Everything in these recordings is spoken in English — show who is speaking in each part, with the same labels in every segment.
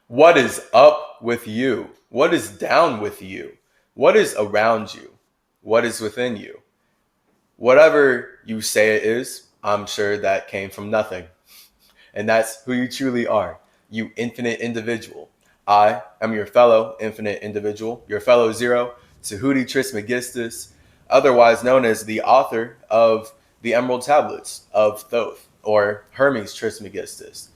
Speaker 1: What is up with you? What is down with you? What is around you? What is within you? Whatever you say it is, I'm sure that came from nothing. And that's who you truly are, you infinite individual. I am your fellow infinite individual, your fellow zero, Tehuti Trismegistus, otherwise known as the author of the Emerald Tablets of Thoth, or Hermes Trismegistus.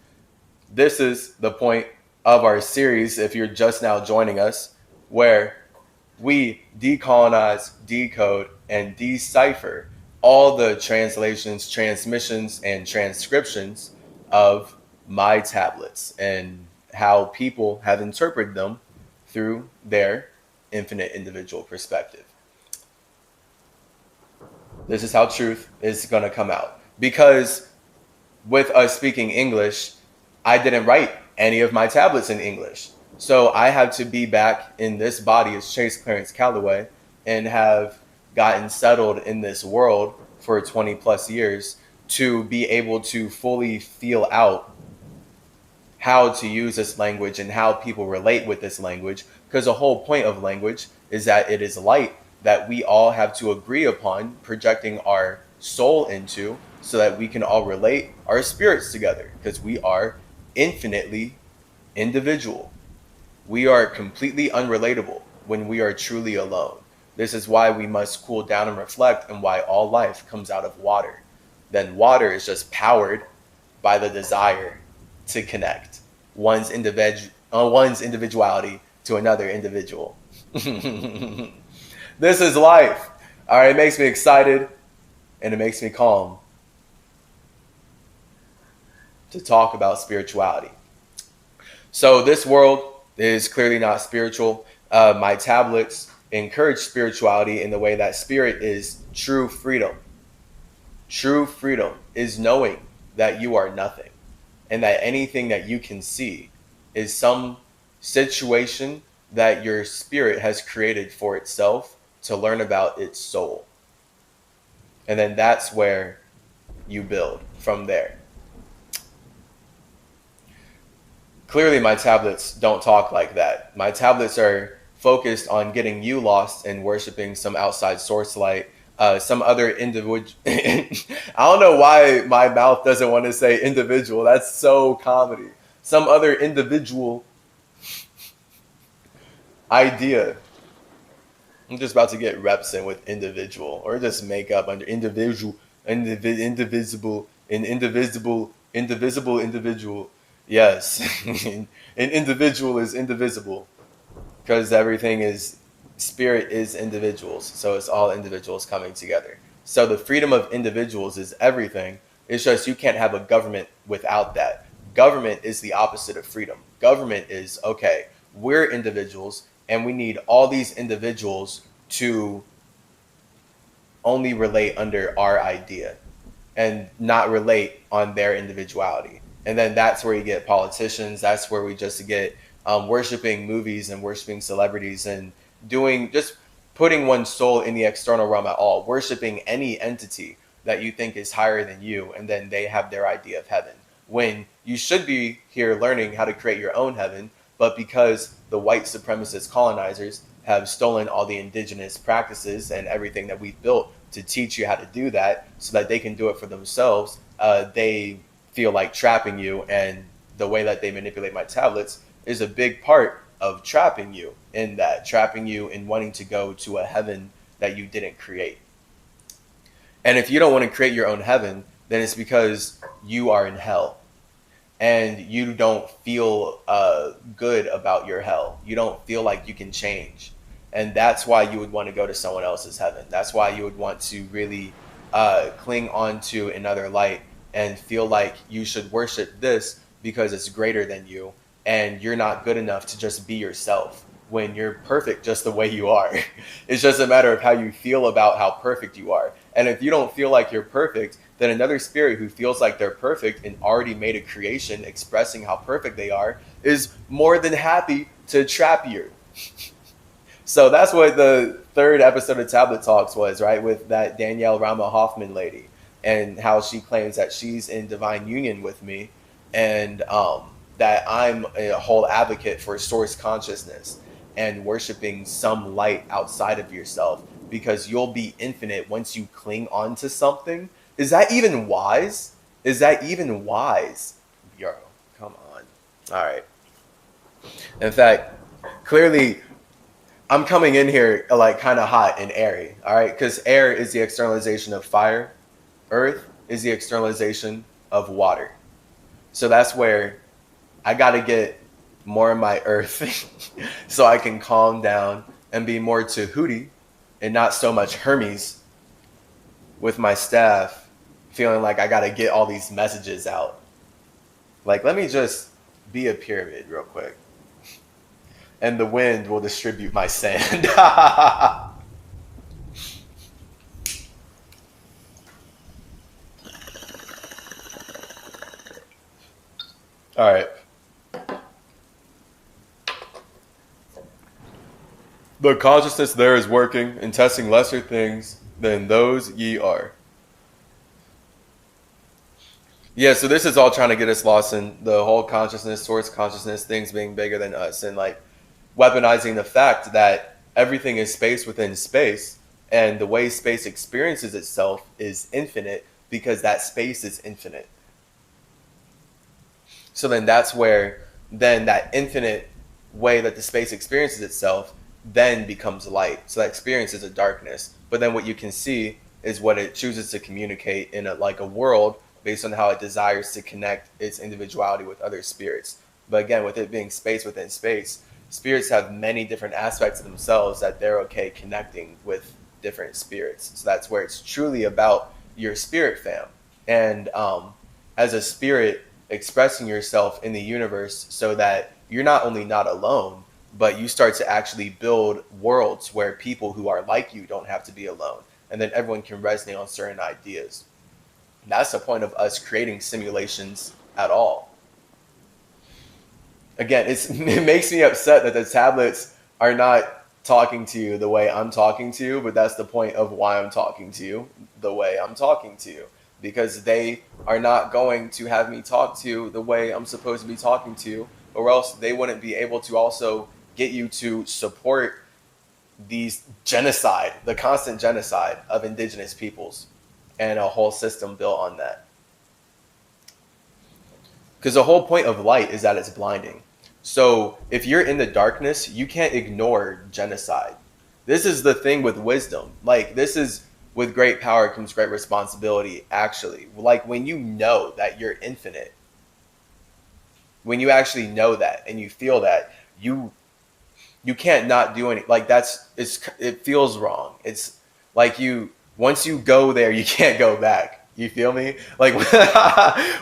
Speaker 1: This is the point of our series, if you're just now joining us, where we decolonize, decode, and decipher all the translations, transmissions, and transcriptions of my tablets and how people have interpreted them through their infinite individual perspective. This is how truth is going to come out. Because with us speaking English, I didn't write any of my tablets in English. So I have to be back in this body as Chase Clarence Calloway and have gotten settled in this world for 20 plus years to be able to fully feel out how to use this language and how people relate with this language. Because the whole point of language is that it is light that we all have to agree upon projecting our soul into so that we can all relate our spirits together, because we are infinitely individual. We are completely unrelatable when we are truly alone. This is why we must cool down and reflect, and why all life comes out of water. Then water is just powered by the desire to connect one's individuality to another individual. This is life. All right, it makes me excited and it makes me calm to talk about spirituality. So this world is clearly not spiritual. My tablets encourage spirituality in the way that spirit is true freedom. True freedom is knowing that you are nothing and that anything that you can see is some situation that your spirit has created for itself to learn about its soul. And then that's where you build from there. Clearly, my tablets don't talk like that. My tablets are focused on getting you lost and worshiping some outside source light, some other individual. I don't know why my mouth doesn't want to say individual. That's so comedy. Some other individual idea. I'm just about to get reps in with individual, or just make up under individual, indivisible, and indivisible, individual. Yes, an individual is indivisible because everything is spirit is individuals. So it's all individuals coming together. So the freedom of individuals is everything. It's just you can't have a government without that. Government is the opposite of freedom. Government is, okay, we're individuals and we need all these individuals to only relate under our idea and not relate on their individuality. And then that's where you get politicians. That's where we just get worshiping movies and worshiping celebrities and doing just putting one's soul in the external realm at all, worshiping any entity that you think is higher than you, and then they have their idea of heaven. When you should be here learning how to create your own heaven, but because the white supremacist colonizers have stolen all the indigenous practices and everything that we've built to teach you how to do that so that they can do it for themselves, they feel like trapping you. And the way that they manipulate my tablets is a big part of trapping you in that, trapping you in wanting to go to a heaven that you didn't create. And if you don't want to create your own heaven, then it's because you are in hell and you don't feel good about your hell. You don't feel like you can change. And that's why you would want to go to someone else's heaven. That's why you would want to really cling on to another light and feel like you should worship this because it's greater than you. And you're not good enough to just be yourself when you're perfect just the way you are. It's just a matter of how you feel about how perfect you are. And if you don't feel like you're perfect, then another spirit who feels like they're perfect and already made a creation expressing how perfect they are is more than happy to trap you. So that's what the third episode of Tablet Talks was, right? With that Danielle Rama Hoffman lady and how she claims that she's in divine union with me. And that I'm a whole advocate for source consciousness and worshiping some light outside of yourself, because you'll be infinite once you cling on to something. Is that even wise? Is that even wise? Yo, come on. All right. In fact, clearly I'm coming in here like kind of hot and airy, all right? Because air is the externalization of fire. Earth is the externalization of water. So that's where I got to get more of my earth so I can calm down and be more Tehuti and not so much Hermes with my staff, feeling like I got to get all these messages out. Like, let me just be a pyramid real quick. And the wind will distribute my sand. All right. The consciousness there is working and testing lesser things than those ye are. Yeah, so this is all trying to get us lost in the whole consciousness, source consciousness, things being bigger than us, and like weaponizing the fact that everything is space within space, and the way space experiences itself is infinite because that space is infinite. So then that's where then that infinite way that the space experiences itself then becomes light. So that experience is a darkness. But then what you can see is what it chooses to communicate in a world based on how it desires to connect its individuality with other spirits. But again, with it being space within space, spirits have many different aspects of themselves that they're okay connecting with different spirits. So that's where it's truly about your spirit fam. And as a spirit, expressing yourself in the universe so that you're not only not alone, but you start to actually build worlds where people who are like you don't have to be alone. And then everyone can resonate on certain ideas. And that's the point of us creating simulations at all. Again, it makes me upset that the tablets are not talking to you the way I'm talking to you, but that's the point of why I'm talking to you the way I'm talking to you. Because they are not going to have me talk to you the way I'm supposed to be talking to you, or else they wouldn't be able to also get you to support these genocide, the constant genocide of indigenous peoples, and a whole system built on that. Because the whole point of light is that it's blinding. So if you're in the darkness, you can't ignore genocide. This is the thing with wisdom. Like, this is, with great power comes great responsibility, actually. Like, when you know that you're infinite, when you actually know that and you feel that, you can't not do any, like, it feels wrong. It's like once you go there, you can't go back. You feel me? Like,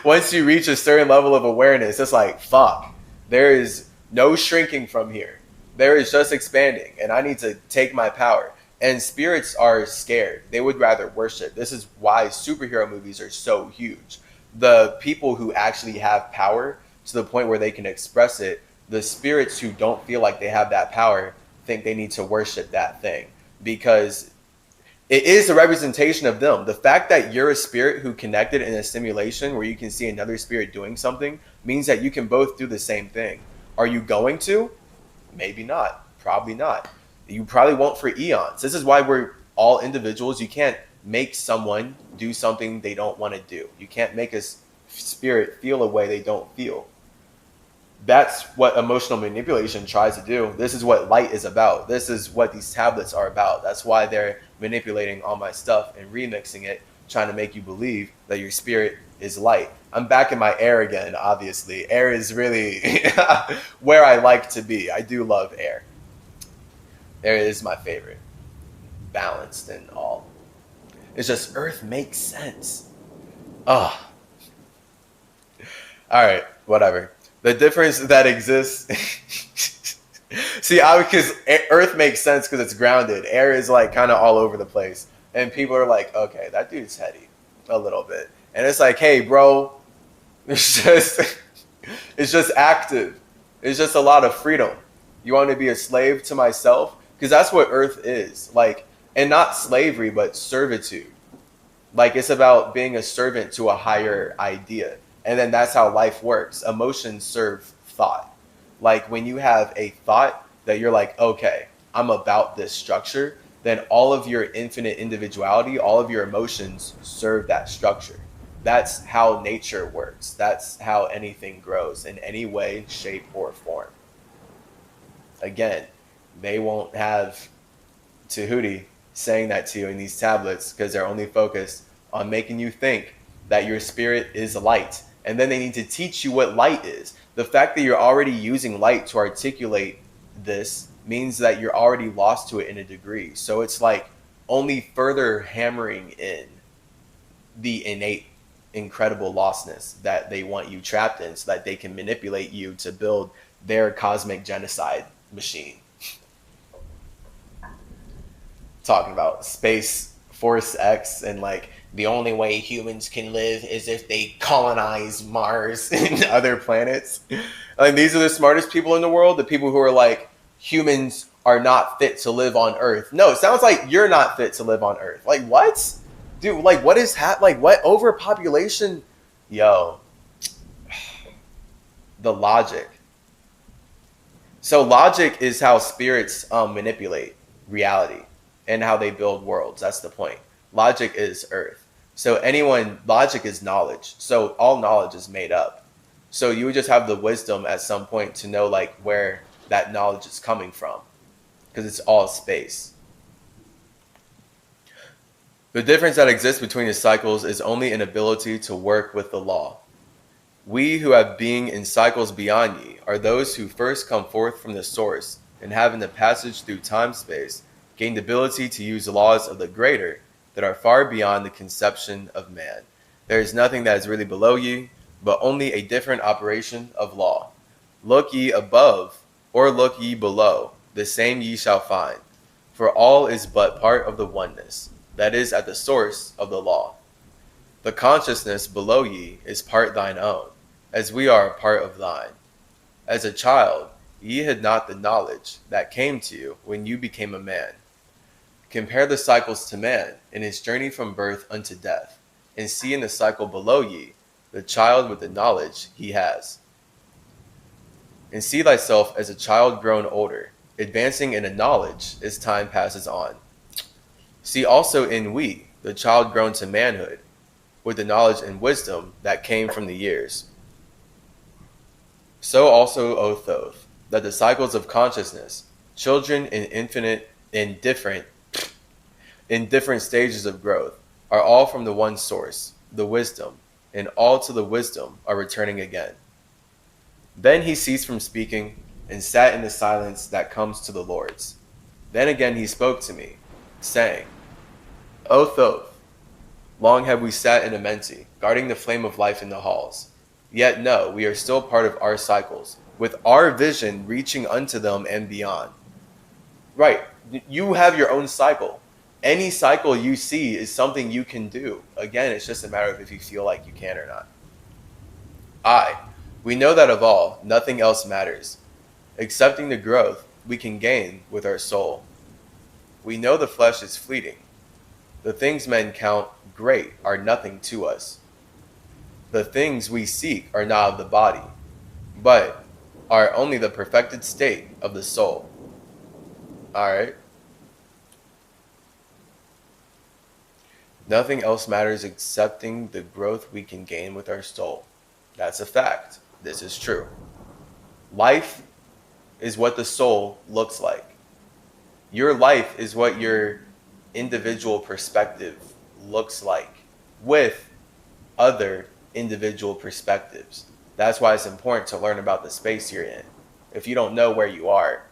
Speaker 1: once you reach a certain level of awareness, it's like, fuck, there is no shrinking from here. There is just expanding, and I need to take my power. And spirits are scared. They would rather worship. This is why superhero movies are so huge. The people who actually have power to the point where they can express it, the spirits who don't feel like they have that power think they need to worship that thing, because it is a representation of them. The fact that you're a spirit who connected in a simulation where you can see another spirit doing something means that you can both do the same thing. Are you going to? Maybe not. Probably not. You probably won't for eons. This is why we're all individuals. You can't make someone do something they don't want to do. You can't make a spirit feel a way they don't feel. That's what emotional manipulation tries to do. This is what light is about. This is what these tablets are about. That's why they're manipulating all my stuff and remixing it, trying to make you believe that your spirit is light. I'm back in my air again, obviously. Air is really where I like to be. I do love air. Air is my favorite. Balanced and all. It's just earth makes sense. All right, whatever. The difference that exists. See, because earth makes sense because it's grounded. Air is like kind of all over the place. And people are like, okay, that dude's heady a little bit. And it's like, hey, bro, it's just active. It's just a lot of freedom. You want to be a slave to myself? Because that's what earth is. Like, and not slavery, but servitude. Like, it's about being a servant to a higher idea. And then that's how life works. Emotions serve thought. Like when you have a thought that you're like, okay, I'm about this structure, then all of your infinite individuality, all of your emotions serve that structure. That's how nature works. That's how anything grows in any way, shape, or form. Again, they won't have Tehuti saying that to you in these tablets because they're only focused on making you think that your spirit is light. And then they need to teach you what light is. The fact that you're already using light to articulate this means that you're already lost to it in a degree. So it's like only further hammering in the innate, incredible lostness that they want you trapped in so that they can manipulate you to build their cosmic genocide machine. Talking about Space Force X and like the only way humans can live is if they colonize Mars and other planets. Like these are the smartest people in the world, the people who are like, humans are not fit to live on Earth. No, it sounds like you're not fit to live on Earth. Like what? Dude, like what is like what overpopulation? Yo. The logic. So logic is how spirits manipulate reality and how they build worlds. That's the point. Logic is Earth. So logic is knowledge. So all knowledge is made up. So you would just have the wisdom at some point to know like where that knowledge is coming from, because it's all space. The difference that exists between the cycles is only an ability to work with the law. We who have being in cycles beyond ye are those who first come forth from the source and have in the passage through time-space gained ability to use laws of the greater that are far beyond the conception of man. There is nothing that is really below ye, but only a different operation of law. Look ye above, or look ye below, the same ye shall find. For all is but part of the oneness, that is at the source of the law. The consciousness below ye is part thine own, as we are a part of thine. As a child, ye had not the knowledge that came to you when you became a man. Compare the cycles to man in his journey from birth unto death, and see in the cycle below ye the child with the knowledge he has. And see thyself as a child grown older, advancing in a knowledge as time passes on. See also in we, the child grown to manhood, with the knowledge and wisdom that came from the years. So also, O Thoth, that the cycles of consciousness, children in different stages of growth, are all from the one source, the wisdom, and all to the wisdom are returning again. Then he ceased from speaking and sat in the silence that comes to the Lord's. Then again he spoke to me, saying, O Thoth, long have we sat in Amenti, guarding the flame of life in the halls. Yet no, we are still part of our cycles, with our vision reaching unto them and beyond. Right, you have your own cycle. Any cycle you see is something you can do. Again, it's just a matter of if you feel like you can or not. We know that of all, nothing else matters, excepting the growth we can gain with our soul. We know the flesh is fleeting. The things men count great are nothing to us. The things we seek are not of the body, but are only the perfected state of the soul. Alright? Nothing else matters excepting the growth we can gain with our soul. That's a fact. This is true. Life is what the soul looks like. Your life is what your individual perspective looks like with other individual perspectives. That's why it's important to learn about the space you're in. If you don't know where you are,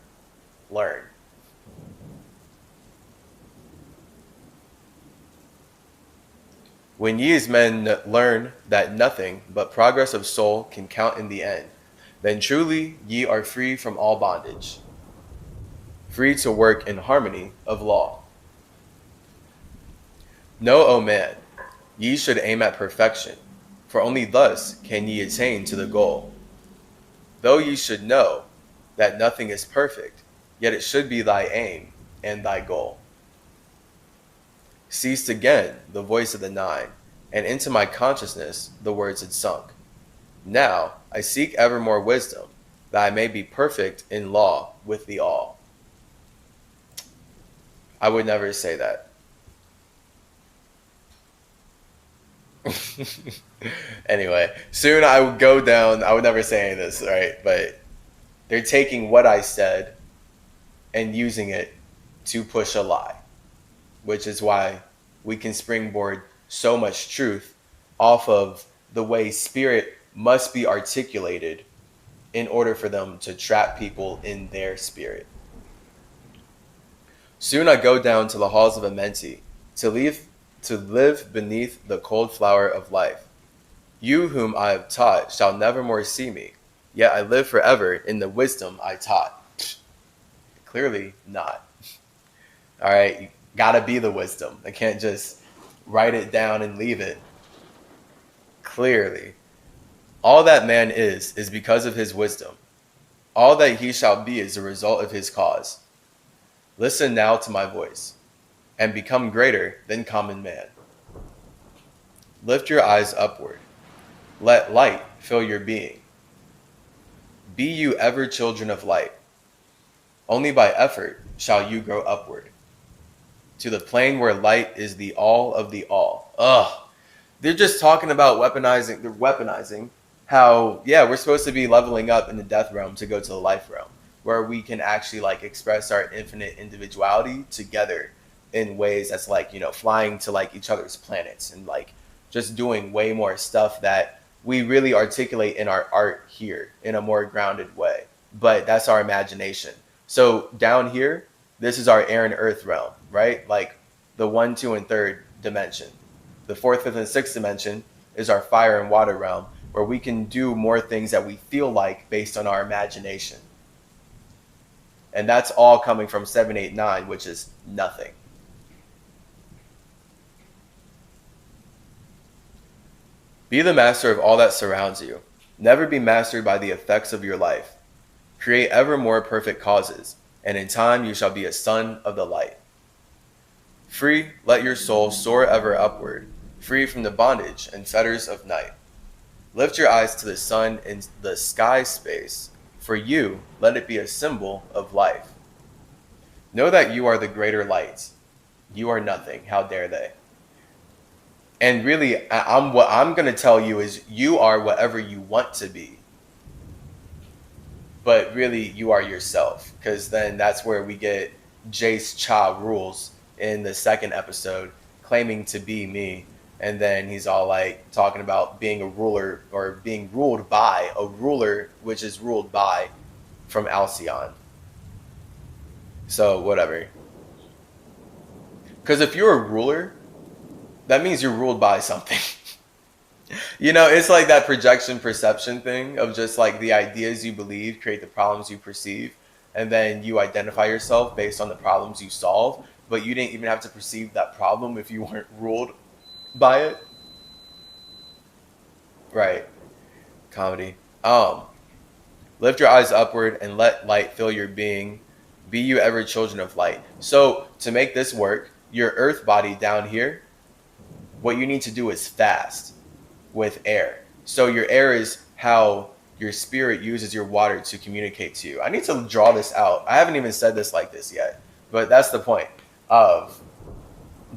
Speaker 1: learn. When ye as men learn that nothing but progress of soul can count in the end, then truly ye are free from all bondage, free to work in harmony of law. Know, O man, ye should aim at perfection, for only thus can ye attain to the goal. Though ye should know that nothing is perfect, yet it should be thy aim and thy goal. Ceased again the voice of the nine, and into my consciousness the words had sunk. Now I seek ever more wisdom, that I may be perfect in law with the all. I would never say that. Anyway, soon I would go down. I would never say any of this, right? But they're taking what I said and using it to push a lie, which is why we can springboard so much truth off of the way spirit must be articulated in order for them to trap people in their spirit. Soon I go down to the halls of Amenti to live beneath the cold flower of life. You whom I have taught shall never more see me, yet I live forever in the wisdom I taught. Clearly not. All right, you gotta be the wisdom. I can't just write it down and leave it. Clearly. All that man is because of his wisdom. All that he shall be is a result of his cause. Listen now to my voice, and become greater than common man. Lift your eyes upward. Let light fill your being. Be you ever children of light. Only by effort shall you grow upward, to the plane where light is the all of the all. Ugh. They're just talking about weaponizing. They're weaponizing how, yeah, we're supposed to be leveling up in the death realm to go to the life realm, where we can actually like express our infinite individuality together in ways that's like, you know, flying to like each other's planets and like just doing way more stuff that we really articulate in our art here in a more grounded way. But that's our imagination. So down here, this is our air and earth realm, right? Like the 1, 2, and 3rd dimension. The 4th, 5th, and 6th dimension is our fire and water realm, where we can do more things that we feel like based on our imagination. And that's all coming from 7, 8, 9, which is nothing. Be the master of all that surrounds you. Never be mastered by the effects of your life. Create ever more perfect causes, and in time you shall be a son of the light. Free, let your soul soar ever upward, free from the bondage and fetters of night. Lift your eyes to the sun in the sky space. For you, let it be a symbol of life. Know that you are the greater light. You are nothing. How dare they? And really, what I'm going to tell you is you are whatever you want to be. But really, you are yourself. Because then that's where we get Jace Cha rules in the 2nd episode, claiming to be me. And then he's all like talking about being a ruler or being ruled by a ruler, which is ruled by from Alcyon. So whatever. Because if you're a ruler, that means you're ruled by something. You know, it's like that projection perception thing of just like the ideas you believe create the problems you perceive. And then you identify yourself based on the problems you solve. But you didn't even have to perceive that problem if you weren't ruled by it. Right. Comedy. Lift your eyes upward and let light fill your being. Be you ever children of light. So to make this work, your earth body down here, what you need to do is fast with air. So your air is how your spirit uses your water to communicate to you. I need to draw this out. I haven't even said this like this yet, but that's the point of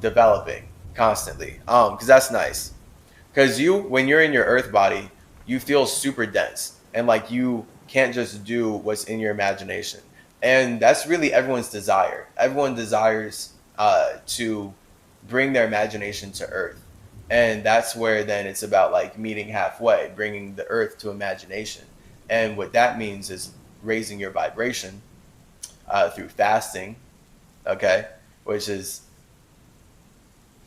Speaker 1: developing constantly. Because that's nice. Because when you're in your earth body, you feel super dense and like you can't just do what's in your imagination. And that's really everyone's desire. Everyone desires to bring their imagination to earth. And that's where then it's about like meeting halfway, bringing the earth to imagination. And what that means is raising your vibration through fasting, okay? Which is,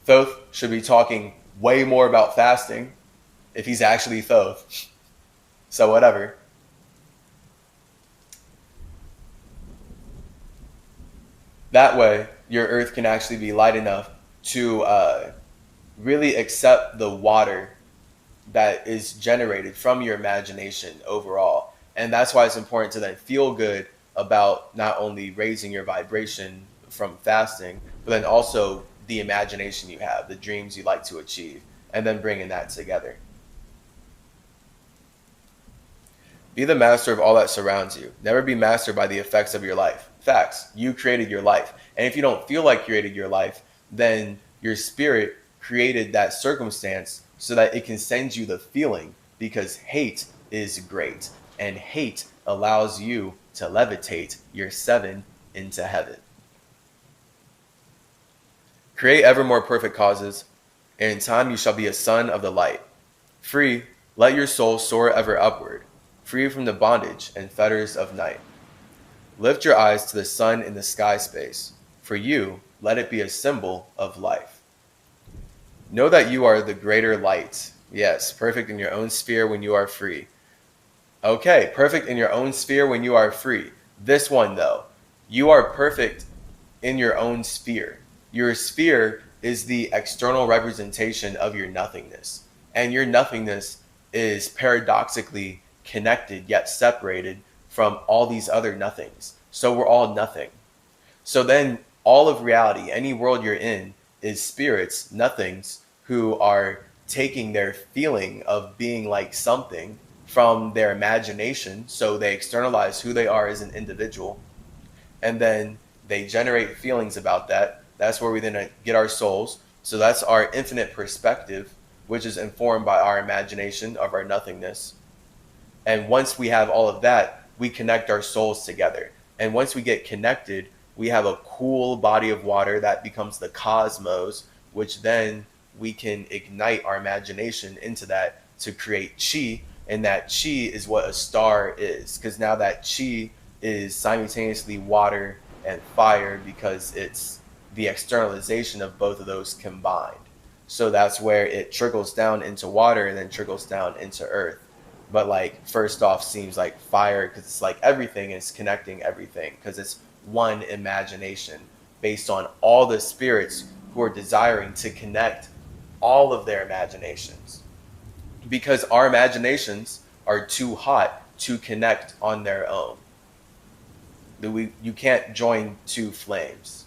Speaker 1: Thoth should be talking way more about fasting if he's actually Thoth. So whatever. That way, your earth can actually be light enough to really accept the water that is generated from your imagination overall. And that's why it's important to then feel good about not only raising your vibration from fasting, but then also the imagination you have, the dreams you like to achieve, and then bringing that together. Be the master of all that surrounds you. Never be mastered by the effects of your life. Facts. You created your life. And if you don't feel like created your life, then your spirit created that circumstance so that it can send you the feeling, because hate is great. And hate allows you to levitate your 7 into heaven. Create ever more perfect causes, and in time you shall be a son of the light. Free, let your soul soar ever upward, free from the bondage and fetters of night. Lift your eyes to the sun in the sky space. For you, let it be a symbol of life. Know that you are the greater light. Yes, perfect in your own sphere when you are free. Okay, perfect in your own sphere when you are free. This one, though, you are perfect in your own sphere. Your sphere is the external representation of your nothingness. And your nothingness is paradoxically connected yet separated from all these other nothings. So we're all nothing. So then all of reality, any world you're in, is spirits, nothings, who are taking their feeling of being like something from their imagination. So they externalize who they are as an individual. And then they generate feelings about that. That's where we then get our souls. So that's our infinite perspective, which is informed by our imagination of our nothingness. And once we have all of that, we connect our souls together. And once we get connected, we have a cool body of water that becomes the cosmos, which then we can ignite our imagination into that to create chi. And that chi is what a star is, because now that chi is simultaneously water and fire, because it's the externalization of both of those combined. So that's where it trickles down into water and then trickles down into earth. But like first off seems like fire, because it's like everything is connecting everything, because it's one imagination based on all the spirits who are desiring to connect all of their imaginations, because our imaginations are too hot to connect on their own. You can't join two flames.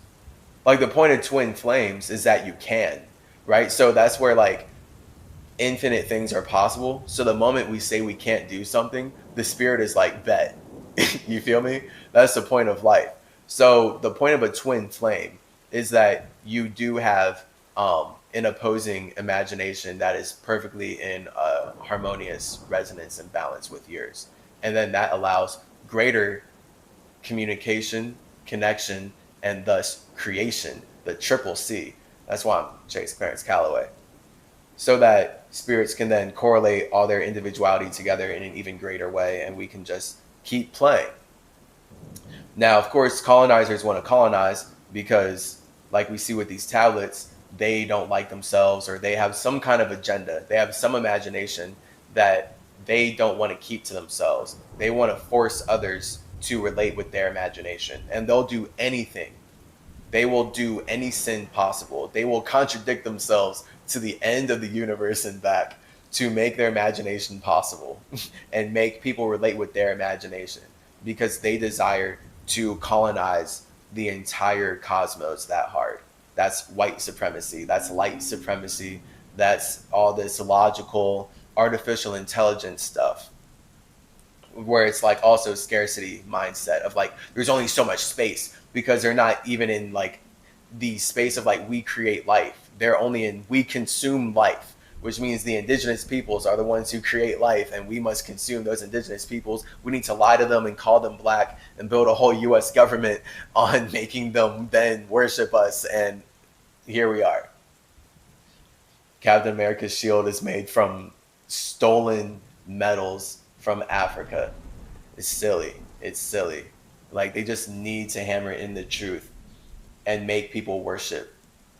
Speaker 1: Like the point of twin flames is that you can, right? So that's where like infinite things are possible. So the moment we say we can't do something, the spirit is like, bet. You feel me? That's the point of life. So the point of a twin flame is that you do have an opposing imagination that is perfectly in harmonious resonance and balance with yours. And then that allows greater communication, connection, and thus creation, the triple C. That's why I'm Chase Clarence Calloway. So that spirits can then correlate all their individuality together in an even greater way, and we can just keep playing. Now, of course, colonizers want to colonize because, like we see with these tablets, they don't like themselves, or they have some kind of agenda. They have some imagination that they don't want to keep to themselves. They want to force others to relate with their imagination, and they'll do anything. They will do any sin possible. They will contradict themselves to the end of the universe and back to make their imagination possible and make people relate with their imagination, because they desire to colonize the entire cosmos that hard. That's white supremacy. That's light supremacy. That's all this logical, artificial intelligence stuff, where it's like also scarcity mindset of like, there's only so much space, because they're not even in like the space of like, we create life. They're only in, we consume life, which means the indigenous peoples are the ones who create life, and we must consume those indigenous peoples. We need to lie to them and call them black and build a whole US government on making them then worship us. And here we are. Captain America's shield is made from stolen metals from Africa. It's silly. It's silly. Like, they just need to hammer in the truth and make people worship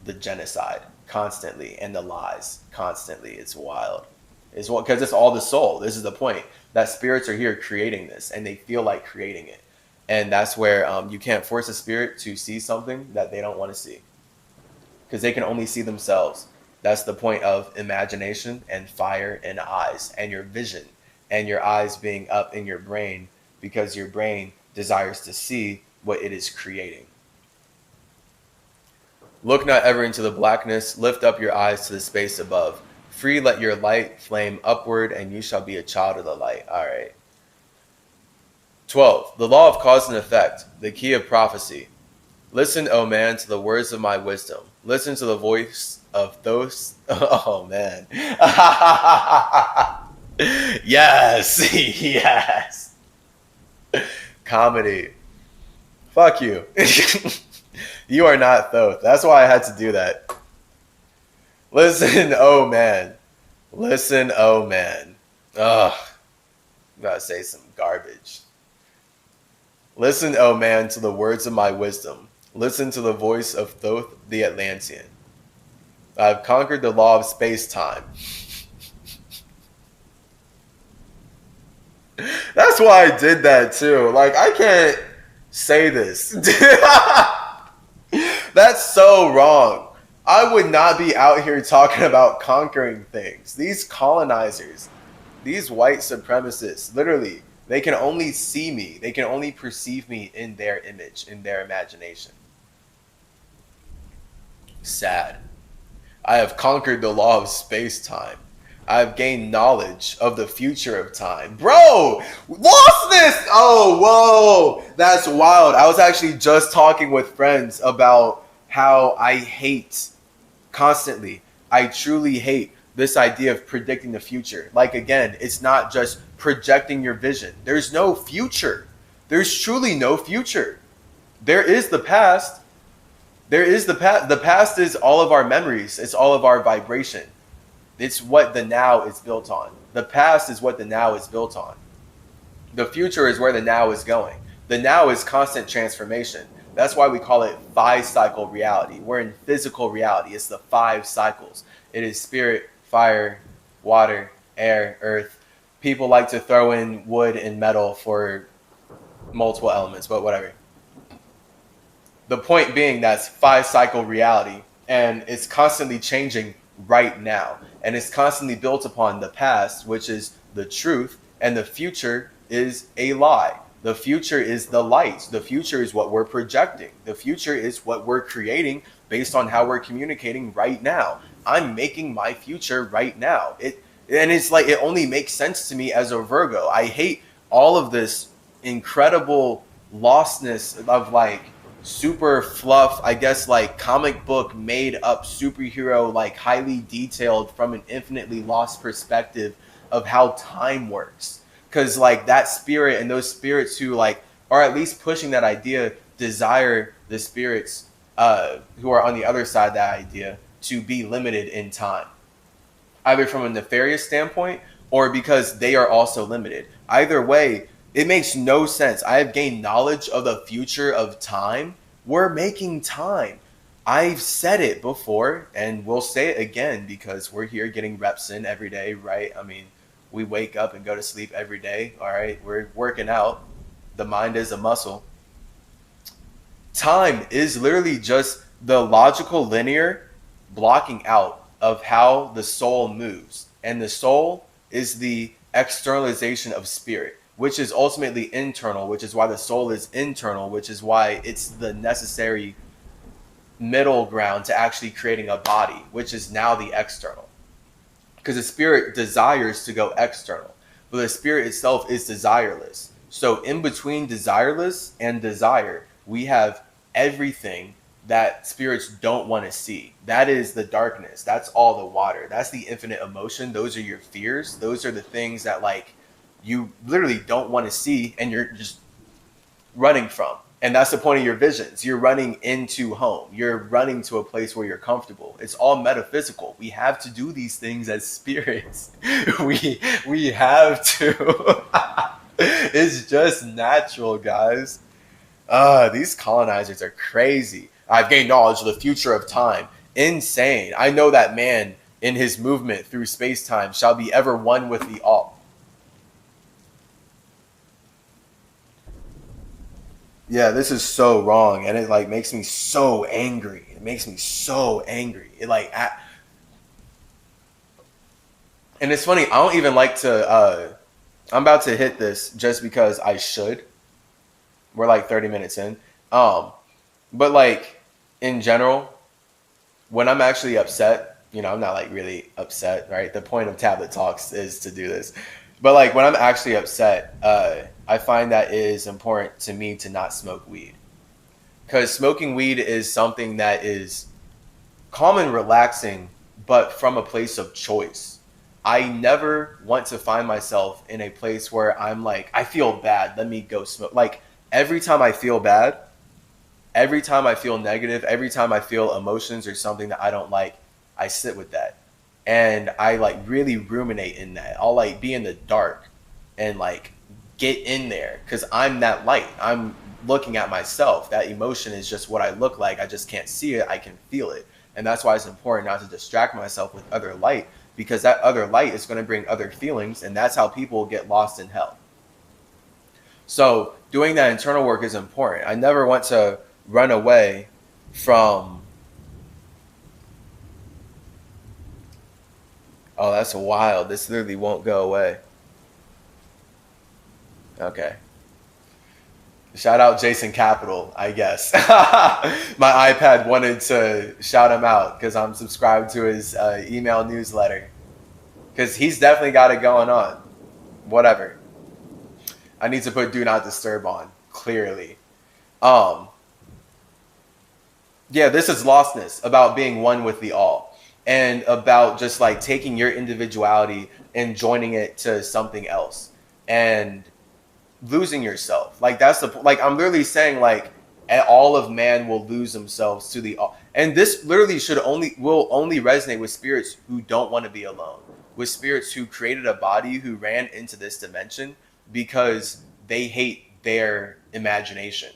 Speaker 1: the genocide constantly and the lies constantly. It's wild. It's because it's all the soul. This is the point, that spirits are here creating this, and they feel like creating it. And that's where you can't force a spirit to see something that they don't want to see, because they can only see themselves. That's the point of imagination and fire and eyes and your vision, and your eyes being up in your brain, because your brain desires to see what it is creating. Look not ever into the blackness, lift up your eyes to the space above. Free let your light flame upward, and you shall be a child of the light. All right. 12. The law of cause and effect, the key of prophecy. Listen, O man, to the words of my wisdom. Listen to the voice of those. Oh, man. Yes. Yes. Comedy. Fuck you. You are not Thoth. That's why I had to do that. Listen, oh man. Listen, oh man. Ugh. I'm gotta say some garbage. Listen, oh man, to the words of my wisdom. Listen to the voice of Thoth the Atlantean. I've conquered the law of space-time. That's why I did that too. Like, I can't say this. That's so wrong. I would not be out here talking about conquering things. These colonizers, these white supremacists, literally, they can only see me. They can only perceive me in their image, in their imagination. Sad. I have conquered the law of space-time. I have gained knowledge of the future of time. Bro, lost this! Oh, whoa, that's wild. I was actually just talking with friends about how I hate constantly. I truly hate this idea of predicting the future. Like, again, it's not just projecting your vision. There's no future. There's truly no future. There is the past. There is the past. The past is all of our memories. It's all of our vibration. It's what the now is built on. The past is what the now is built on. The future is where the now is going. The now is constant transformation. That's why we call it 5-cycle reality. We're in physical reality. It's the 5 cycles. It is spirit, fire, water, air, earth. People like to throw in wood and metal for multiple elements, but whatever. The point being that's 5-cycle reality, and it's constantly changing right now. And it's constantly built upon the past, which is the truth, and the future is a lie. The future is the light. The future is what we're projecting. The future is what we're creating based on how we're communicating right now. I'm making my future right now. It's like, it only makes sense to me as a Virgo. I hate all of this incredible lostness of like super fluff, I guess, like comic book made up superhero, like highly detailed from an infinitely lost perspective of how time works. Because like that spirit and those spirits who like are at least pushing that idea desire the spirits who are on the other side of that idea to be limited in time, either from a nefarious standpoint or because they are also limited. Either way, it makes no sense. I have gained knowledge of the future of time. We're making time. I've said it before and we'll say it again because we're here getting reps in every day, right? I mean, we wake up and go to sleep every day, all right? We're working out. The mind is a muscle. Time is literally just the logical linear blocking out of how the soul moves. And the soul is the externalization of spirit, which is ultimately internal, which is why the soul is internal, which is why it's the necessary middle ground to actually creating a body, which is now the external. Because the spirit desires to go external, but the spirit itself is desireless. So in between desireless and desire, we have everything that spirits don't want to see. That is the darkness. That's all the water. That's the infinite emotion. Those are your fears. Those are the things that like you literally don't want to see and you're just running from. And that's the point of your visions. You're running into home. You're running to a place where you're comfortable. It's all metaphysical. We have to do these things as spirits. We have to. It's just natural, guys. These colonizers are crazy. I've gained knowledge of the future of time. Insane. I know that man in his movement through space-time shall be ever one with the all. Yeah, this is so wrong, and it like makes me so angry. It makes me so angry. And it's funny. I don't even like to. I'm about to hit this just because I should. We're like 30 minutes in. But like in general, when I'm actually upset, you know, I'm not like really upset, right? The point of Tablet Talks is to do this. But like when I'm actually upset, I find that it is important to me to not smoke weed. Because smoking weed is something that is calm and relaxing, but from a place of choice. I never want to find myself in a place where I'm like, I feel bad, let me go smoke. Like, every time I feel bad, every time I feel negative, every time I feel emotions or something that I don't like, I sit with that. And I like really ruminate in that. I'll like be in the dark and like get in there because I'm that light. I'm looking at myself. That emotion is just what I look like. I just can't see it. I can feel it. And that's why it's important not to distract myself with other light, because that other light is going to bring other feelings. And that's how people get lost in hell. So doing that internal work is important. I never want to run away from. Oh, that's wild. This literally won't go away. Okay. Shout out Jason Capital, I guess. My iPad wanted to shout him out because I'm subscribed to his email newsletter. Because he's definitely got it going on. Whatever. I need to put Do Not Disturb on, clearly. Yeah, this is lostness, about being one with the all. And about just like taking your individuality and joining it to something else. And losing yourself. Like that's the like I'm literally saying like all of man will lose themselves to the all. And this literally will only resonate with spirits who don't want to be alone. With spirits who created a body who ran into this dimension because they hate their imagination.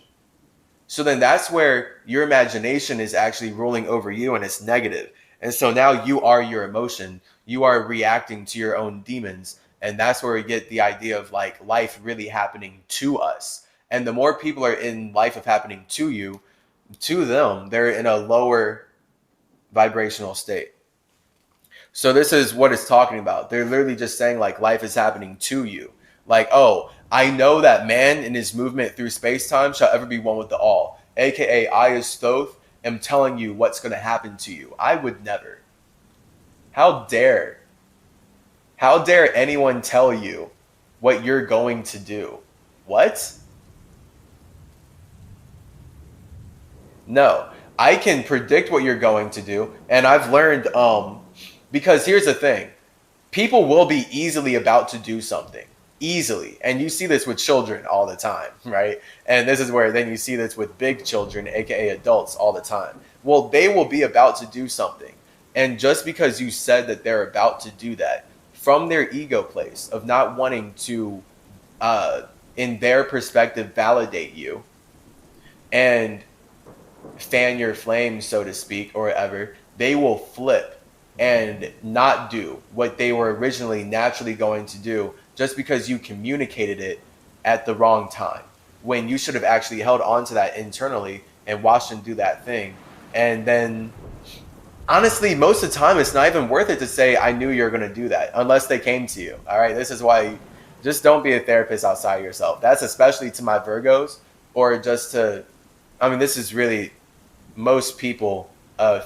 Speaker 1: So then that's where your imagination is actually ruling over you and it's negative. And so now you are your emotion. You are reacting to your own demons. And that's where we get the idea of like life really happening to us. And the more people are in life of happening to you, to them, they're in a lower vibrational state. So this is what it's talking about. They're literally just saying like life is happening to you. Like, oh, I know that man in his movement through space-time shall ever be one with the all. AKA, I as Thoth am telling you what's going to happen to you. I would never. How dare anyone tell you what you're going to do? What? No, I can predict what you're going to do. And I've learned, because here's the thing. People will be easily about to do something. Easily. And you see this with children all the time, right? And this is where then you see this with big children, aka adults, all the time. Well, they will be about to do something. And just because you said that they're about to do that, from their ego place of not wanting to, in their perspective, validate you and fan your flames, so to speak, or whatever, they will flip and not do what they were originally naturally going to do just because you communicated it at the wrong time, when you should have actually held on to that internally and watched them do that thing. And then honestly, most of the time, it's not even worth it to say, I knew you were going to do that, unless they came to you. All right. This is why just don't be a therapist outside of yourself. That's especially to my Virgos, or just to, I mean, this is really most people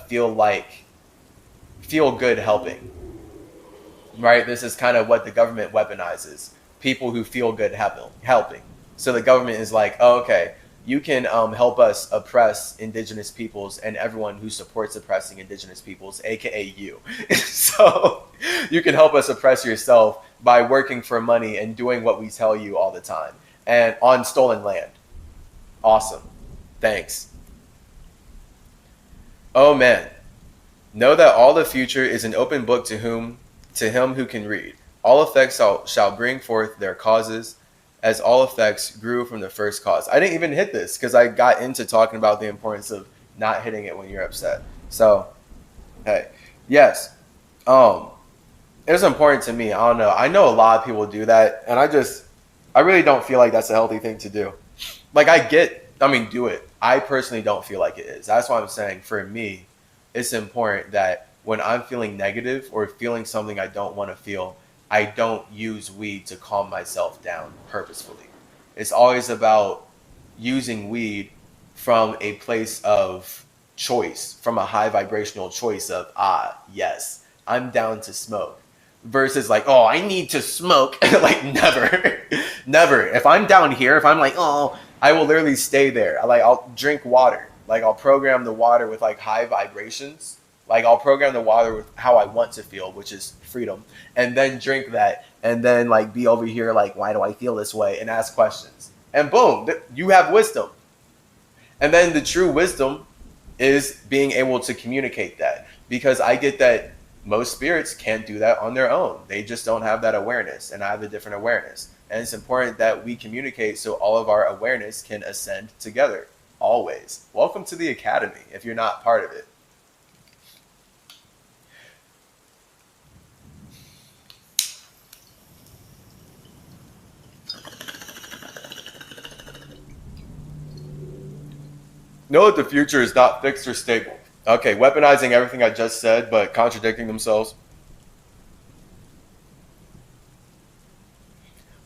Speaker 1: feel good helping, right? This is kind of what the government weaponizes, people who feel good helping. So the government is like, oh, okay, you can help us oppress indigenous peoples and everyone who supports oppressing indigenous peoples, aka you. So you can help us oppress yourself by working for money and doing what we tell you all the time, and on stolen land. Awesome. Thanks. Oh man. Know that all the future is an open book to him who can read. All effects shall bring forth their causes, as all effects grew from the first cause. I didn't even hit this because I got into talking about the importance of not hitting it when you're upset. So, hey, yes, it was important to me. I don't know. I know a lot of people do that, and I really don't feel like that's a healthy thing to do. Like do it. I personally don't feel like it is. That's why I'm saying for me, it's important that when I'm feeling negative or feeling something I don't want to feel, I don't use weed to calm myself down purposefully. It's always about using weed from a place of choice, from a high vibrational choice of, yes, I'm down to smoke. versus like, oh, I need to smoke. Like never, never. If I'm down here, if I'm like, oh, I will literally stay there. I'll drink water. Like I'll program the water with like high vibrations. Like I'll program the water with how I want to feel, which is freedom, and then drink that, and then like be over here like, why do I feel this way, and ask questions, and boom, you have wisdom. And then the true wisdom is being able to communicate that, because I get that most spirits can't do that on their own. They just don't have that awareness, and I have a different awareness, and it's important that we communicate so all of our awareness can ascend together. Always. Welcome to the Academy if you're not part of it. Know that the future is not fixed or stable. Okay, weaponizing everything I just said, but contradicting themselves.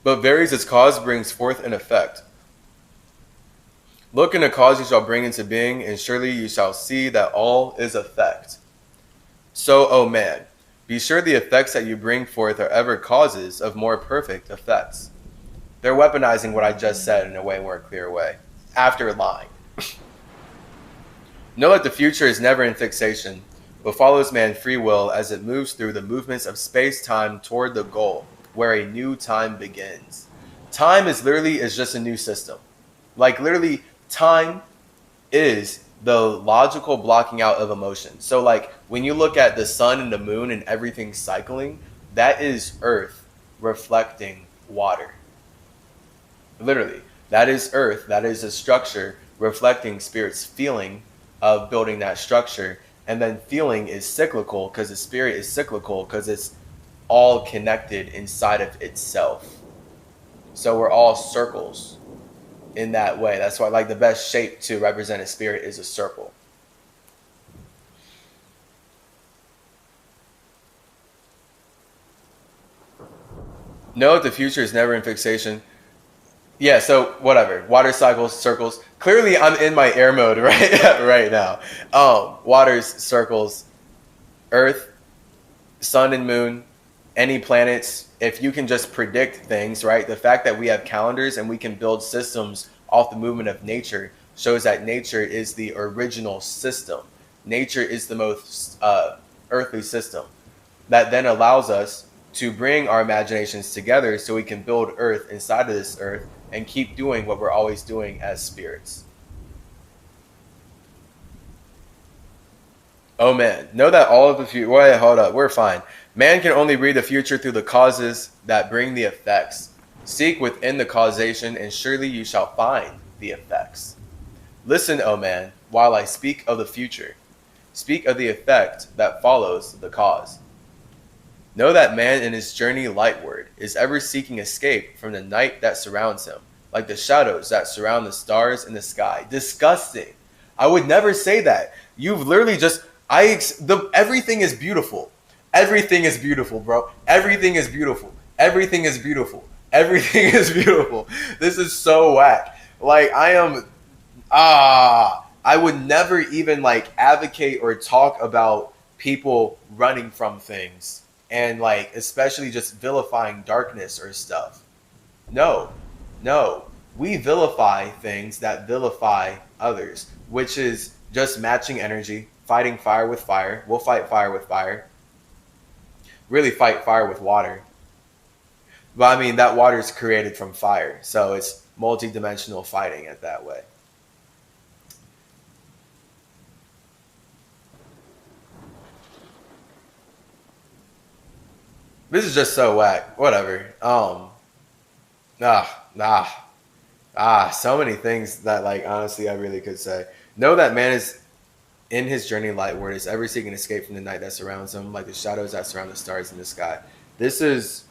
Speaker 1: But varies as cause brings forth an effect. Look in the cause you shall bring into being, and surely you shall see that all is effect. So, O man, be sure the effects that you bring forth are ever causes of more perfect effects. They're weaponizing what I just said in a way more clear way, after lying. Know that the future is never in fixation, but follows man's free will as it moves through the movements of space-time toward the goal, where a new time begins. Time is just a new system. Like literally, time is the logical blocking out of emotion. So like when you look at the sun and the moon and everything cycling, that is Earth reflecting water. Literally, that is Earth, that is a structure reflecting Spirit's feeling of building that structure. And then feeling is cyclical because the spirit is cyclical because it's all connected inside of itself. So we're all circles in that way. That's why like the best shape to represent a spirit is a circle. Know that the future is never in fixation. Yeah, so whatever. Water cycles, circles. Clearly, I'm in my air mode right now. Waters, circles, Earth, sun and moon, any planets. If you can just predict things, right? The fact that we have calendars and we can build systems off the movement of nature shows that nature is the original system. Nature is the most earthly system that then allows us to bring our imaginations together so we can build Earth inside of this Earth and keep doing what we're always doing as spirits. Oh man, know that all of the future. Wait, hold up, we're fine. Man can only read the future through the causes that bring the effects. Seek within the causation, and surely you shall find the effects. Listen, O man, while I speak of the future. Speak of the effect that follows the cause. Know that man in his journey lightward is ever seeking escape from the night that surrounds him, like the shadows that surround the stars in the sky. Disgusting. I would never say that. You've literally just, everything is beautiful. Everything is beautiful, bro. Everything is beautiful. Everything is beautiful. Everything is beautiful. This is so whack. Like I would never even like advocate or talk about people running from things. And like, especially just vilifying darkness or stuff. No. We vilify things that vilify others, which is just matching energy, fighting fire with fire. We'll fight fire with fire. Really fight fire with water. But I mean, that water is created from fire. So it's multi-dimensional fighting it that way. This is just so whack. Whatever. So many things that, like, honestly, I really could say. Know that man is in his journey lightward, is ever seeking escape from the night that surrounds him, like the shadows that surround the stars in the sky. This is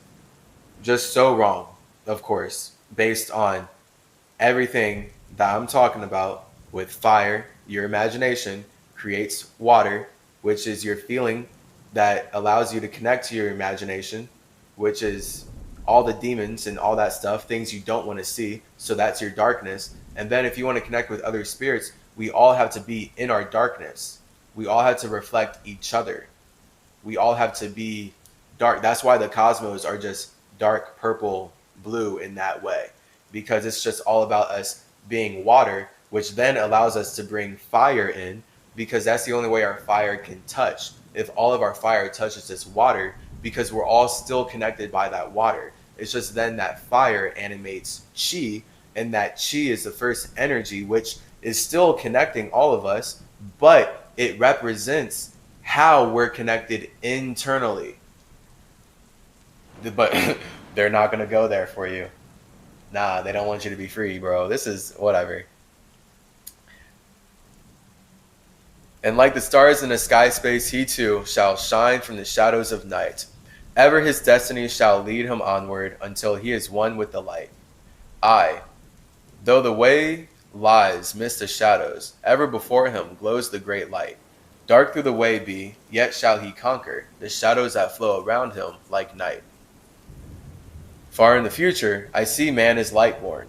Speaker 1: just so wrong, of course, based on everything that I'm talking about with fire. Your imagination creates water, which is your feeling that allows you to connect to your imagination, which is all the demons and all that stuff, things you don't want to see. So that's your darkness. And then if you want to connect with other spirits, we all have to be in our darkness. We all have to reflect each other. We all have to be dark. That's why the cosmos are just dark purple blue in that way, because it's just all about us being water, which then allows us to bring fire in, because that's the only way our fire can touch. If all of our fire touches this water, because we're all still connected by that water, it's just then that fire animates chi, and that chi is the first energy, which is still connecting all of us, but it represents how we're connected internally. But they're not going to go there for you. Nah, they don't want you to be free, bro. This is whatever. And like the stars in the sky space, he too shall shine from the shadows of night. Ever his destiny shall lead him onward until he is one with the light. Aye, though the way lies midst the shadows, ever before him glows the great light. Dark through the way be, yet shall he conquer the shadows that flow around him like night. Far in the future, I see man is light born.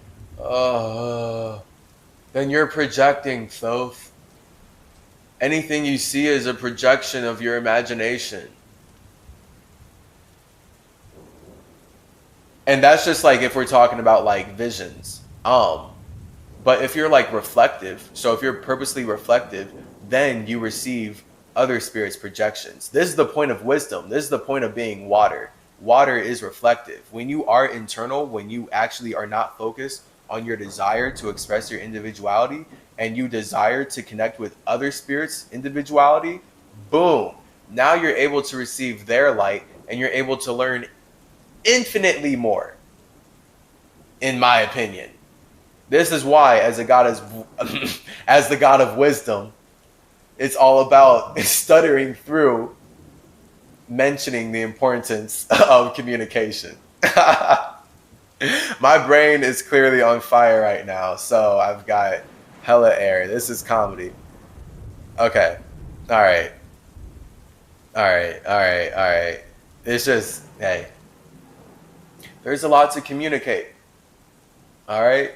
Speaker 1: Then you're projecting, Thoth. Anything you see is a projection of your imagination. And that's just like if we're talking about like visions. But if you're like reflective, so if you're purposely reflective, then you receive other spirits' projections. This is the point of wisdom. This is the point of being water. Water is reflective. When you are internal, when you actually are not focused on your desire to express your individuality, and you desire to connect with other spirits' individuality, boom. Now you're able to receive their light, and you're able to learn infinitely more, in my opinion. This is why, as the god of wisdom, it's all about stuttering through mentioning the importance of communication. My brain is clearly on fire right now, so I've got hella air. This is comedy. Okay. All right. It's just, hey, there's a lot to communicate. All right.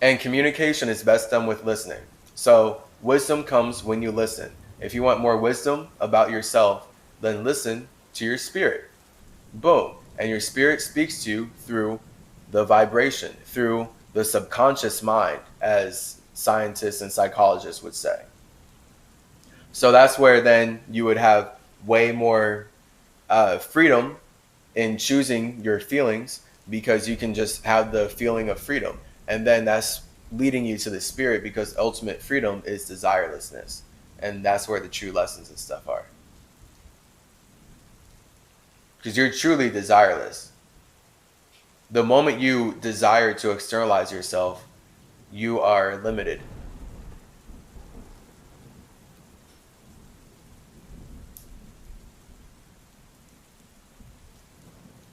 Speaker 1: And communication is best done with listening. So wisdom comes when you listen. If you want more wisdom about yourself, then listen to your spirit. Boom. And your spirit speaks to you through the vibration, through the subconscious mind, as scientists and psychologists would say. So that's where then you would have way more freedom in choosing your feelings, because you can just have the feeling of freedom. And then that's leading you to the spirit, because ultimate freedom is desirelessness. And that's where the true lessons and stuff are. Because you're truly desireless. The moment you desire to externalize yourself, you are limited.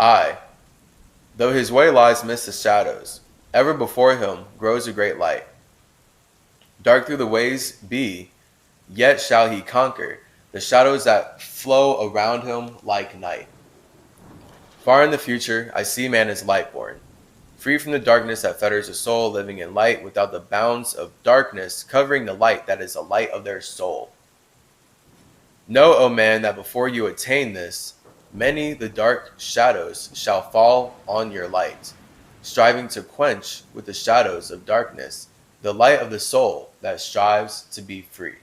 Speaker 1: Aye, though his way lies midst the shadows, ever before him grows a great light. Dark through the ways be, yet shall he conquer the shadows that flow around him like night. Far in the future, I see man as light born, free from the darkness that fetters the soul, living in light without the bounds of darkness covering the light that is the light of their soul. Know, O man, that before you attain this, many the dark shadows shall fall on your light, striving to quench with the shadows of darkness the light of the soul that strives to be free.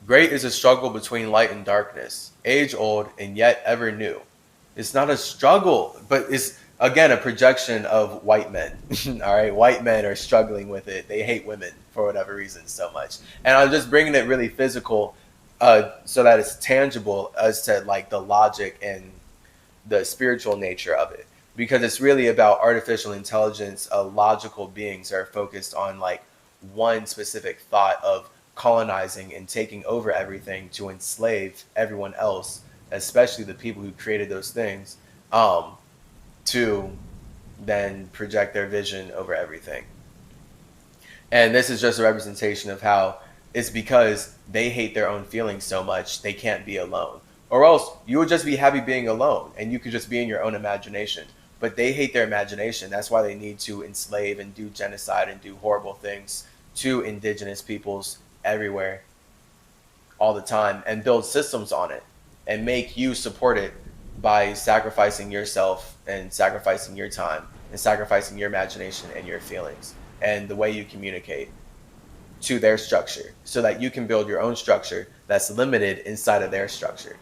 Speaker 1: Great is a struggle between light and darkness, age old and yet ever new. It's not a struggle, but it's, again, a projection of white men. All right, white men are struggling with it. They hate women for whatever reason so much. And I'm just bringing it really physical, so that it's tangible as to like the logic and the spiritual nature of it, because it's really about artificial intelligence, logical beings that are focused on like one specific thought of colonizing and taking over everything to enslave everyone else, especially the people who created those things, to then project their vision over everything. And this is just a representation of how it's because they hate their own feelings so much they can't be alone. Or else you would just be happy being alone and you could just be in your own imagination. But they hate their imagination. That's why they need to enslave and do genocide and do horrible things to indigenous peoples everywhere all the time and build systems on it. and make you support it by sacrificing yourself and sacrificing your time and sacrificing your imagination and your feelings and the way you communicate to their structure so that you can build your own structure that's limited inside of their structure.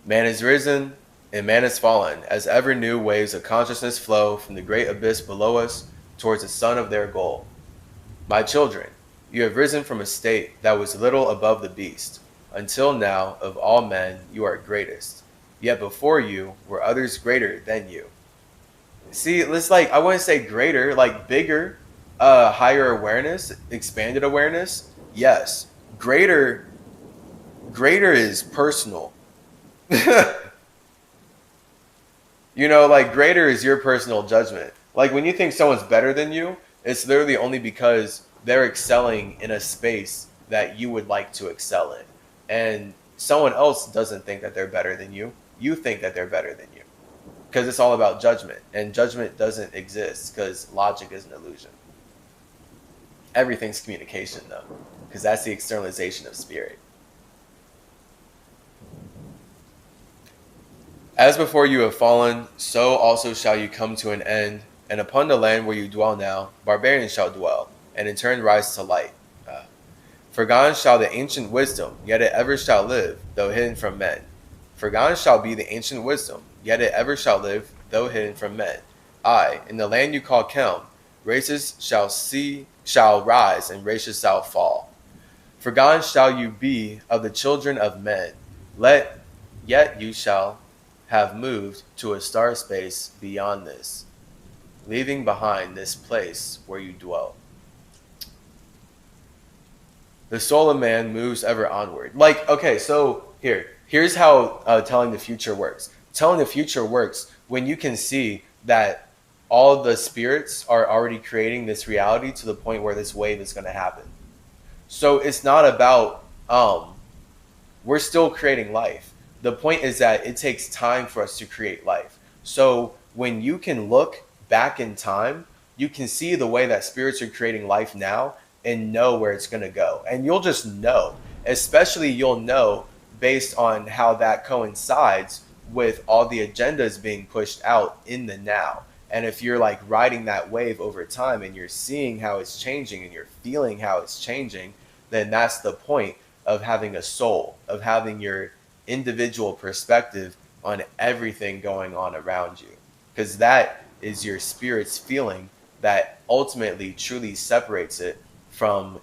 Speaker 1: Man is risen and man is fallen as ever new waves of consciousness flow from the great abyss below us towards the sun of their goal. My children, you have risen from a state that was little above the beast. Until now, of all men, you are greatest. Yet before you were others greater than you. See, it's like, I wouldn't say greater, like bigger, higher awareness, expanded awareness. Yes, greater is personal. You know, like greater is your personal judgment. Like when you think someone's better than you, it's literally only because they're excelling in a space that you would like to excel in. And someone else doesn't think that they're better than you. You think that they're better than you. Because it's all about judgment. And judgment doesn't exist because logic is an illusion. Everything's communication though. Because that's the externalization of spirit. As before you have fallen, so also shall you come to an end, and upon the land where you dwell now, barbarians shall dwell, and in turn rise to light. Forgone shall the ancient wisdom, yet it ever shall live, though hidden from men. Forgone shall be the ancient wisdom, yet it ever shall live, though hidden from men. Aye, in the land you call Kelm, races shall rise, and races shall fall. Forgone shall you be of the children of men, yet you shall have moved to a star space beyond this, leaving behind this place where you dwell. The soul of man moves ever onward. Like, okay, so here's how telling the future works. Telling the future works when you can see that all the spirits are already creating this reality to the point where this wave is going to happen. So it's not about, we're still creating life. The point is that it takes time for us to create life. So when you can look back in time, you can see the way that spirits are creating life now and know where it's going to go. And you'll just know, especially you'll know based on how that coincides with all the agendas being pushed out in the now. And if you're like riding that wave over time and you're seeing how it's changing and you're feeling how it's changing, then that's the point of having a soul, of having your individual perspective on everything going on around you, because that is your spirit's feeling that ultimately truly separates it from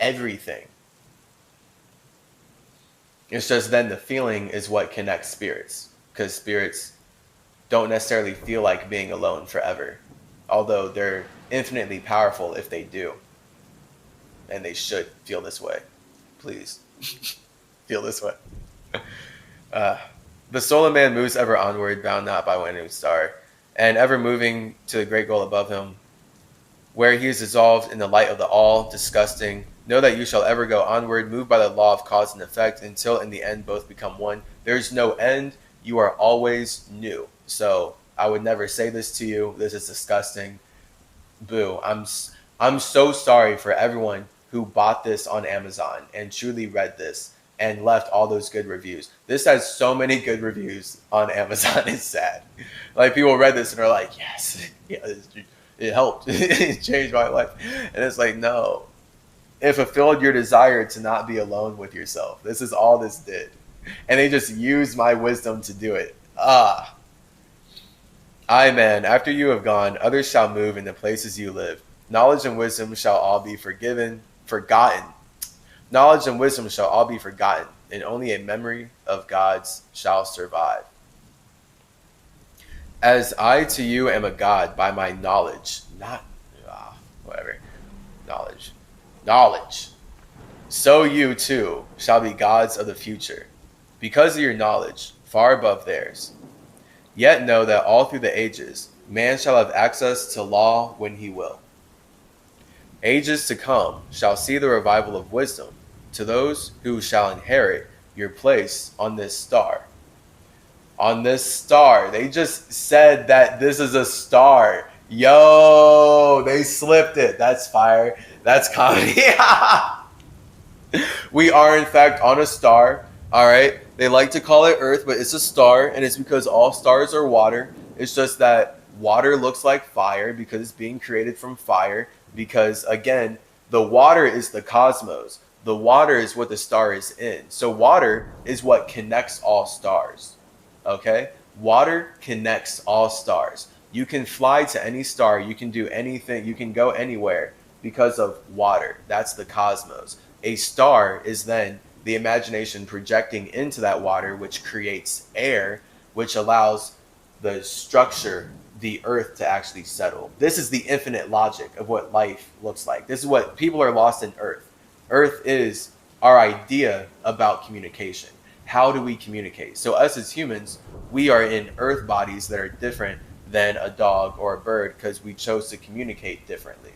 Speaker 1: everything. It's just then the feeling is what connects spirits, because spirits don't necessarily feel like being alone forever, although they're infinitely powerful if they do, and they should feel this way. Please feel this way. The soul of man moves ever onward, bound not by wind and star, and ever moving to the great goal above him, where he is dissolved in the light of the all, disgusting. Know that you shall ever go onward, moved by the law of cause and effect, until in the end both become one. There's no end. You are always new. So I would never say this to you. This is disgusting. Boo. I'm so sorry for everyone who bought this on Amazon and truly read this and left all those good reviews. This has so many good reviews on Amazon. It's sad. Like people read this and are like, yes, it helped. It changed my life. And it's like, no. It fulfilled your desire to not be alone with yourself. This is all this did. And they just used my wisdom to do it. Aye, man, after you have gone, others shall move in the places you live. Knowledge and wisdom shall all be forgotten. Knowledge and wisdom shall all be forgotten, and only a memory of God's shall survive. As I to you am a God by my knowledge, knowledge. So you too shall be gods of the future, because of your knowledge, far above theirs. Yet know that all through the ages, man shall have access to law when he will. Ages to come shall see the revival of wisdom to those who shall inherit your place on this star. On this star. They just said that this is a star. Yo, they slipped it. That's fire. That's comedy. We are, in fact, on a star. All right. They like to call it Earth, but it's a star, and it's because all stars are water. It's just that water looks like fire because it's being created from fire. Because, again, the water is the cosmos. The water is what the star is in. So water is what connects all stars. Okay? Water connects all stars. You can fly to any star. You can do anything. You can go anywhere because of water. That's the cosmos. A star is then the imagination projecting into that water, which creates air, which allows the structure, the earth, to actually settle. This is the infinite logic of what life looks like. This is what people are lost in Earth. Earth is our idea about communication. How do we communicate? So us as humans, we are in earth bodies that are different than a dog or a bird because we chose to communicate differently.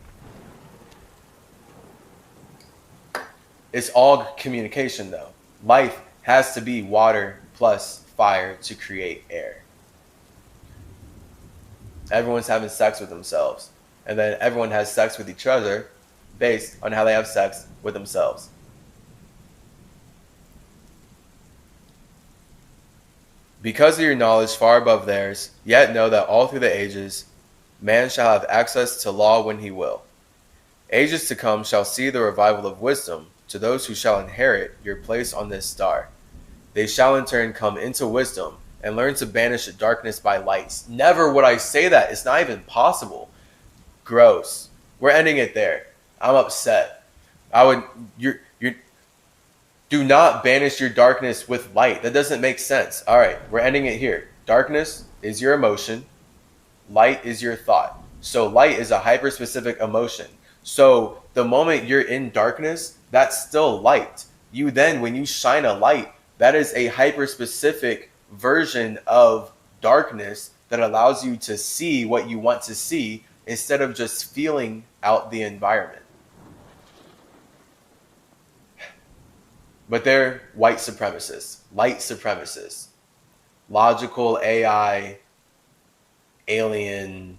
Speaker 1: It's all communication, though. Life has to be water plus fire to create air. Everyone's having sex with themselves. And then everyone has sex with each other based on how they have sex with themselves. Because of your knowledge far above theirs, yet know that all through the ages, man shall have access to law when he will. Ages to come shall see the revival of wisdom to those who shall inherit your place on this star. They shall in turn come into wisdom and learn to banish darkness by lights. Never would I say that. It's not even possible. Gross. We're ending it there. I'm upset. Do not banish your darkness with light. That doesn't make sense. All right, we're ending it here. Darkness is your emotion. Light is your thought. So light is a hyper-specific emotion. So the moment you're in darkness, that's still light. You then, when you shine a light, that is a hyper-specific version of darkness that allows you to see what you want to see instead of just feeling out the environment. But they're white supremacists, light supremacists, logical AI, alien,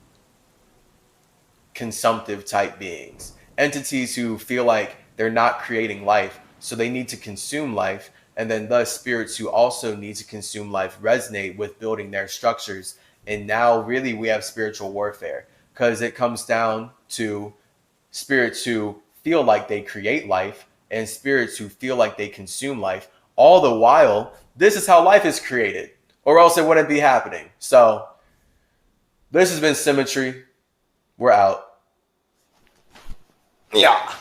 Speaker 1: consumptive type beings, entities who feel like they're not creating life, so they need to consume life, and then thus spirits who also need to consume life resonate with building their structures. And now really we have spiritual warfare because it comes down to spirits who feel like they create life and spirits who feel like they consume life. All the while, this is how life is created, or else it wouldn't be happening. So this has been Symmetry. We're out.
Speaker 2: Yeah.